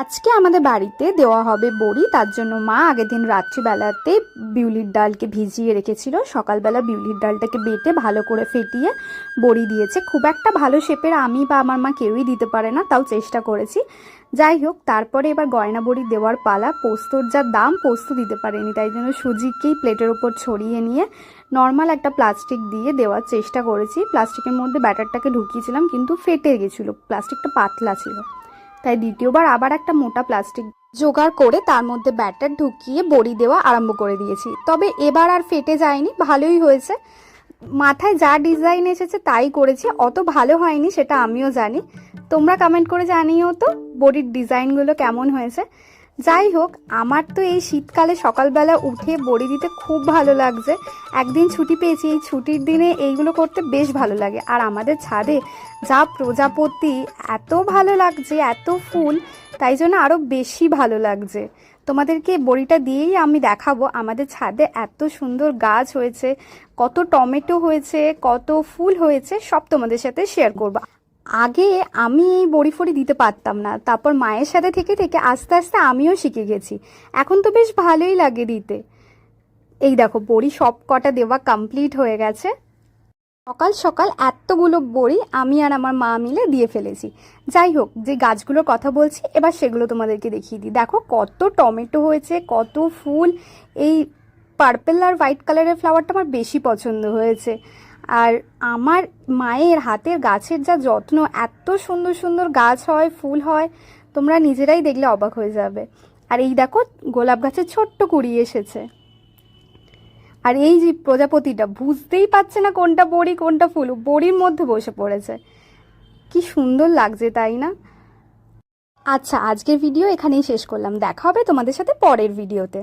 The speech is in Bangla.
আজকে আমাদের বাড়িতে দেওয়া হবে বড়ি। তার জন্য মা আগের দিন রাত্রিবেলাতে বিউলির ডালকে ভিজিয়ে রেখেছিল। সকালবেলা বিউলির ডালটাকে বেটে ভালো করে ফেটিয়ে বড়ি দিয়েছে। খুব একটা ভালো শেপের আমি বা আমার মা কেউই দিতে পারে না, তাও চেষ্টা করেছি। যাই হোক, তারপরে এবার গয়না বড়ি দেওয়ার পালা। পোস্তর যা দাম, পোস্ত দিতে পারেনি, তাই জন্য সুজিকেই প্লেটের ওপর ছড়িয়ে নিয়ে নর্মাল একটা প্লাস্টিক দিয়ে দেওয়ার চেষ্টা করেছি। প্লাস্টিকের মধ্যে ব্যাটারটাকে ঢুকিয়েছিলাম, কিন্তু ফেটে গেছিলো, প্লাস্টিকটা পাতলা ছিল। তাই দ্বিতীয়বার আবার একটা মোটা প্লাস্টিক জোগাড় করে তার মধ্যে ব্যাটার ঢুকিয়ে বড়ি দেওয়া আরম্ভ করে দিয়েছি। তবে এবার আর ফেটে যায়নি, ভালোই হয়েছে। মাথায় যা ডিজাইন এসেছে তাই করেছি, অত ভালো হয়নি সেটা আমিও জানি। তোমরা কমেন্ট করে জানিও তো বড়ির ডিজাইনগুলো কেমন হয়েছে। যাই হোক, আমার তো এই শীতকালে সকালবেলা উঠে বড়ি দিতে খুব ভালো লাগছে। একদিন ছুটি পেয়েছি, এই ছুটির দিনে এইগুলো করতে বেশ ভালো লাগে। আর আমাদের ছাদে যা প্রজাপতি, এত ভালো লাগছে, এত ফুল, তাই জন্য আরও বেশি ভালো লাগছে। তোমাদেরকে বড়িটা দিয়েই আমি দেখাবো আমাদের ছাদে এত সুন্দর গাছ হয়েছে, কত টমেটো হয়েছে, কত ফুল হয়েছে, সব তোমাদের সাথে শেয়ার করবো। আগে আমি এই বড়ি ফড়ি দিতে পারতাম না, তারপর মায়ের সাথে থেকে থেকে আস্তে আস্তে আমিও শিখে গেছি। এখন তো বেশ ভালোই লাগে দিতে। এই দেখো, বড়ি সব কটা দেওয়া কমপ্লিট হয়ে গেছে। সকাল সকাল এতগুলো বড়ি আমি আর আমার মা মিলে দিয়ে ফেলেছি। যাই হোক, যে গাছগুলোর কথা বলছি এবার সেগুলো তোমাদেরকে দেখিয়ে দিই। দেখো কত টমেটো হয়েছে, কত ফুল। এই পার্পল আর হোয়াইট কালারের ফ্লাওয়ারটা আমার বেশি পছন্দ হয়েছে। আর আমার মায়ের হাতের গাছের যা যত্ন, এত সুন্দর সুন্দর গাছ হয়, ফুল হয়, তোমরা নিজেরাই দেখলে অবাক হয়ে যাবে। আর এই দেখো, গোলাপ গাছের ছোট্ট কুড়ি এসেছে। আর এই যে প্রজাপতিটা বুঝতেই পারছে না কোনটা বড়ি কোনটা ফুল, বড়ির মধ্যে বসে পড়েছে। কি সুন্দর লাগছে, তাই না? আচ্ছা, আজকের ভিডিও এখানেই শেষ করলাম। দেখা হবে তোমাদের সাথে পরের ভিডিওতে।